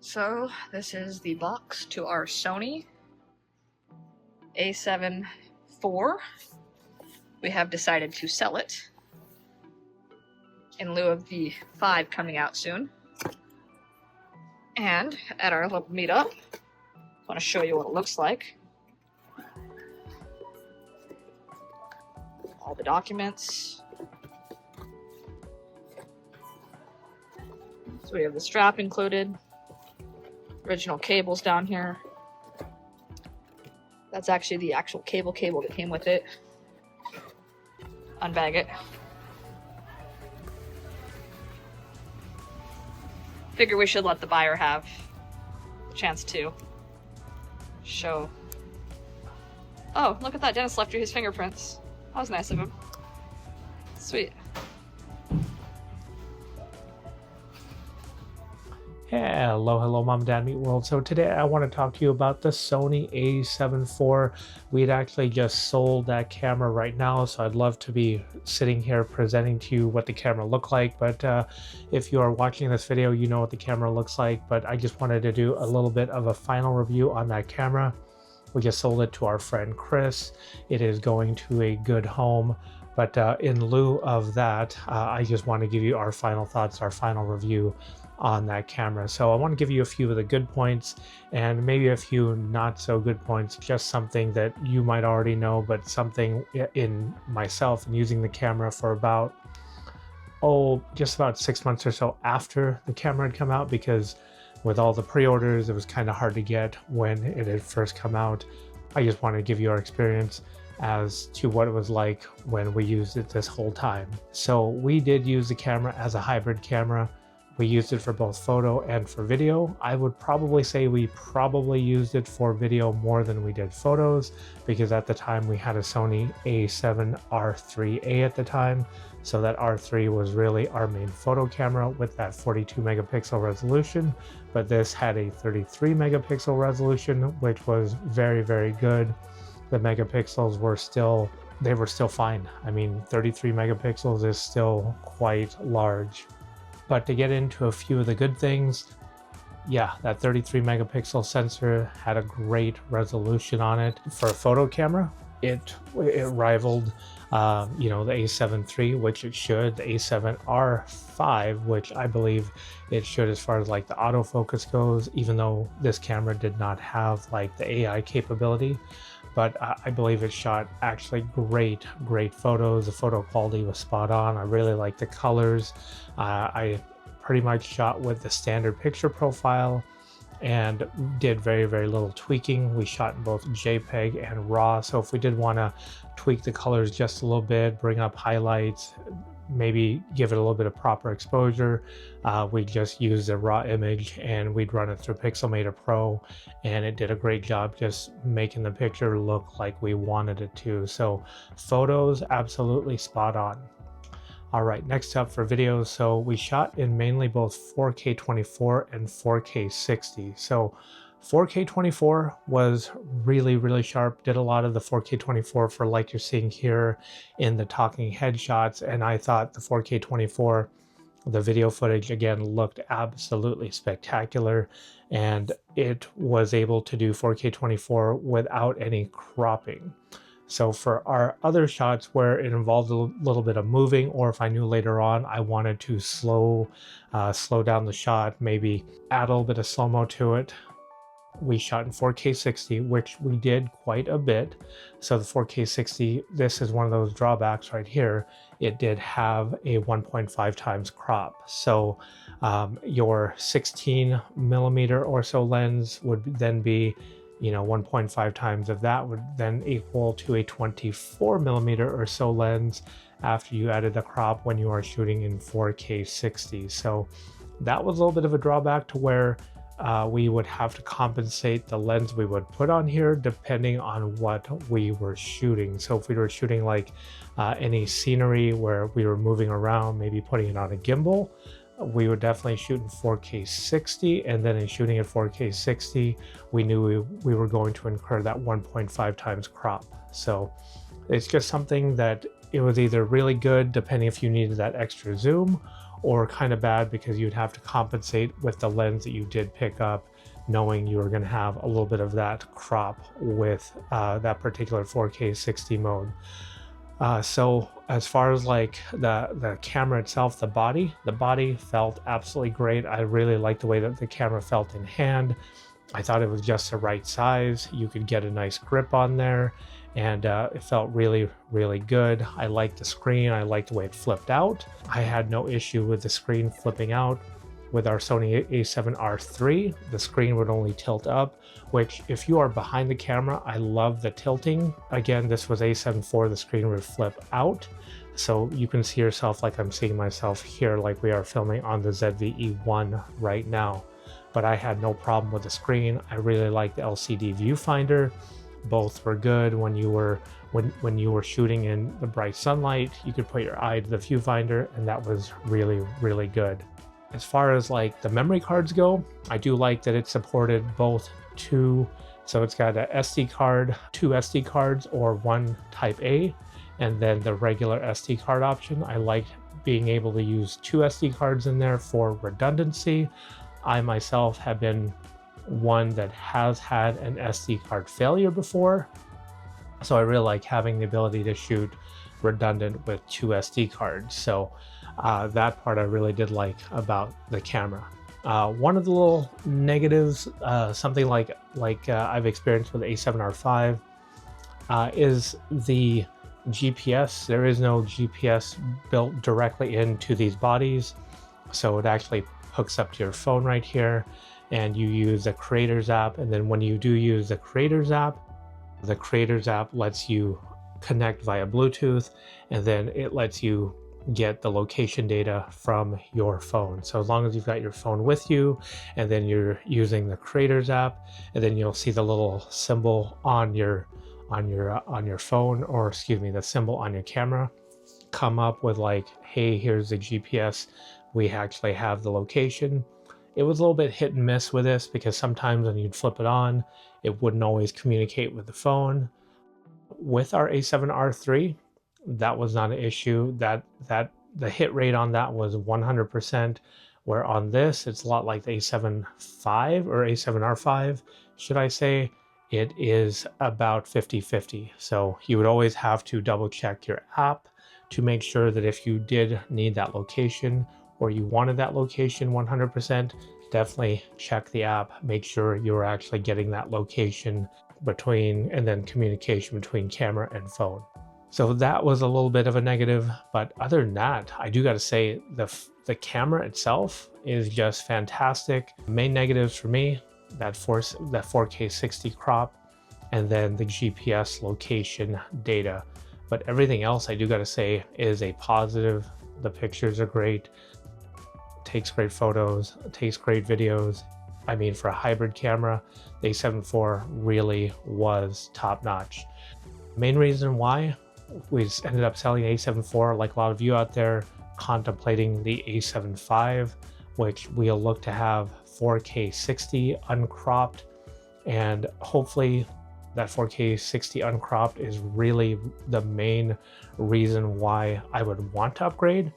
So this is the box to our Sony A7 IV. We have decided to sell it in lieu of the 5 coming out soon. And at our little meetup, I want to show you what it looks like. All the documents. So we have the strap included. Original cables down here. That's actually the actual cable that came with it. Unbag it. Figure we should let the buyer have a chance to show. Oh, look at that. Dennis left you his fingerprints. That was nice of him. Sweet. Hello Mom and Dad Meet World. So today I want to talk to you about the Sony A7 IV. We'd actually just sold that camera right now, so I'd love to be sitting here presenting to you what the camera looked like, but if you are watching this video, you know what the camera looks like. But I just wanted to do a little bit of a final review on that camera. We just sold it to our friend Chris. It is going to a good home. But in lieu of that, I just want to give you our final thoughts, our final review on that camera. So I want to give you a few of the good points and maybe a few not so good points, just something that you might already know, but something in myself and using the camera for about, just about 6 months or so after the camera had come out, because with all the pre-orders, it was kind of hard to get when it had first come out. I just want to give you our experience as to what it was like when we used it this whole time. So we did use the camera as a hybrid camera. We used it for both photo and for video. I would probably say we probably used it for video more than we did photos, because at the time we had a Sony A7 R3A at the time. So that R3 was really our main photo camera with that 42 megapixel resolution, but this had a 33 megapixel resolution, which was very, very good. The megapixels were still fine. I mean, 33 megapixels is still quite large. But to get into a few of the good things, yeah, that 33 megapixel sensor had a great resolution on it. For a photo camera, it rivaled, the A7 III, which it should, the A7R5, which I believe it should as far as like the autofocus goes, even though this camera did not have like the AI capability. But I believe it shot actually great photos. The photo quality was spot on. I really liked the colors. I pretty much shot with the standard picture profile and did very little tweaking. We shot in both JPEG and RAW, so if we did want to tweak the colors just a little bit, bring up highlights, maybe give it a little bit of proper exposure, we just use the raw image and we'd run it through Pixelmator Pro, and it did a great job just making the picture look like we wanted it to. So photos, absolutely spot on. All right, next up for videos. So we shot in mainly both 4K 24 and 4K 60. So 4K 24 was really sharp. Did a lot of the 4K 24 for like you're seeing here in the talking head shots. And I thought the 4K 24, the video footage again looked absolutely spectacular. And it was able to do 4K 24 without any cropping. So for our other shots where it involved a little bit of moving, or if I knew later on I wanted to slow down the shot, maybe add a little bit of slow-mo to it, we shot in 4K 60, which we did quite a bit. So the 4K 60, this is one of those drawbacks right here. It did have a 1.5 times crop. So your 16 millimeter or so lens would then be 1.5 times of that would then equal to a 24 millimeter or so lens after you added the crop when you are shooting in 4K 60. So that was a little bit of a drawback to where we would have to compensate the lens we would put on here depending on what we were shooting. So if we were shooting like any scenery where we were moving around, maybe putting it on a gimbal, we would definitely shoot in 4K 60, and then in shooting at 4K 60, we knew we were going to incur that 1.5 times crop. So it's just something that it was either really good depending if you needed that extra zoom, or kind of bad because you'd have to compensate with the lens that you did pick up, knowing you were going to have a little bit of that crop with that particular 4K 60 mode. So as far as like the camera itself, the body felt absolutely great. I really liked the way that the camera felt in hand. I thought it was just the right size. You could get a nice grip on there, and it felt really, really good. I liked the screen. I liked the way it flipped out. I had no issue with the screen flipping out. With our Sony a7R III, the screen would only tilt up, which if you are behind the camera, I love the tilting. Again, this was a7 IV, the screen would flip out. So you can see yourself like I'm seeing myself here, like we are filming on the ZV-E1 right now. But I had no problem with the screen. I really liked the LCD viewfinder. Both were good. When you were shooting in the bright sunlight, you could put your eye to the viewfinder, and that was really, really good. As far as like the memory cards go, I do like that it supported both so it's got a SD card, 2 SD cards, or 1 Type A, and then the regular SD card option. I liked being able to use 2 SD cards in there for redundancy. I myself have been one that has had an SD card failure before, so I really like having the ability to shoot redundant with 2 SD cards. So that part I really did like about the camera. One of the little negatives, something like I've experienced with the a7R V, is the GPS. There is no GPS built directly into these bodies, so it actually hooks up to your phone right here, and you use the Creators app. And then when you do use the Creators app lets you connect via Bluetooth, and then it lets you get the location data from your phone. So as long as you've got your phone with you, and then you're using the Creators app, and then you'll see the little symbol on your phone, or excuse me, the symbol on your camera come up with like, hey, here's the GPS. We actually have the location. It was a little bit hit and miss with this, because sometimes when you'd flip it on, it wouldn't always communicate with the phone. With our a7R III, that was not an issue. That the hit rate on that was 100%, where on this it's a lot like the a7 V or a7R V, should I say. It is about 50-50. So you would always have to double check your app to make sure that if you did need that location, or you wanted that location 100%, definitely check the app, make sure you're actually getting that location between, and then communication between camera and phone. So that was a little bit of a negative, but other than that, I do got to say the camera itself is just fantastic. Main negatives for me, that 4K 60 crop, and then the GPS location data. But everything else, I do got to say, is a positive. The pictures are great, takes great photos, takes great videos. I mean, for a hybrid camera, the a7 IV really was top notch. Main reason why we just ended up selling a7 IV, like a lot of you out there, contemplating the a7 V, which we'll look to have 4K 60 uncropped, and hopefully that 4K 60 uncropped is really the main reason why I would want to upgrade.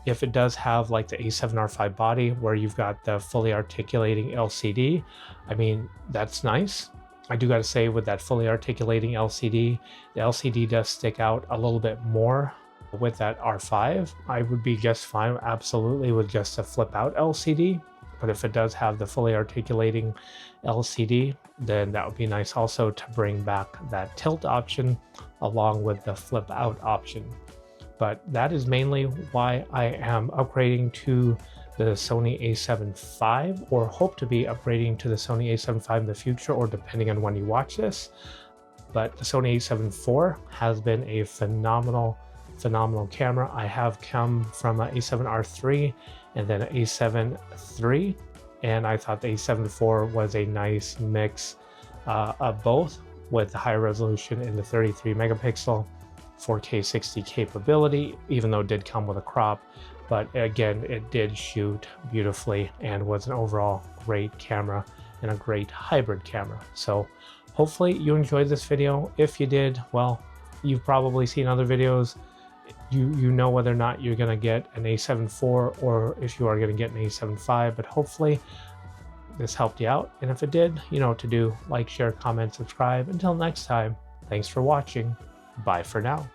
If it does have like the a7R V body, where you've got the fully articulating LCD, I mean, that's nice. I do got to say, with that fully articulating LCD, the LCD does stick out a little bit more. With that R5, I would be just fine, absolutely, with just a flip out LCD. But if it does have the fully articulating LCD, then that would be nice also to bring back that tilt option along with the flip out option. But that is mainly why I am upgrading to the Sony a7 V, or hope to be upgrading to the Sony a7 V in the future, or depending on when you watch this. But the Sony a7 IV has been a phenomenal camera. I have come from an a7R III and then an a7 III, and I thought the a7 IV was a nice mix of both, with the high resolution in the 33 megapixel 4K 60 capability, even though it did come with a crop. But again, it did shoot beautifully and was an overall great camera and a great hybrid camera. So hopefully you enjoyed this video. If you did, well, you've probably seen other videos. you know whether or not you're going to get an A7 IV or if you are going to get an A7 V. But hopefully this helped you out, and if it did, you know what to do. Like, share, comment, subscribe. Until next time, thanks for watching. Bye for now.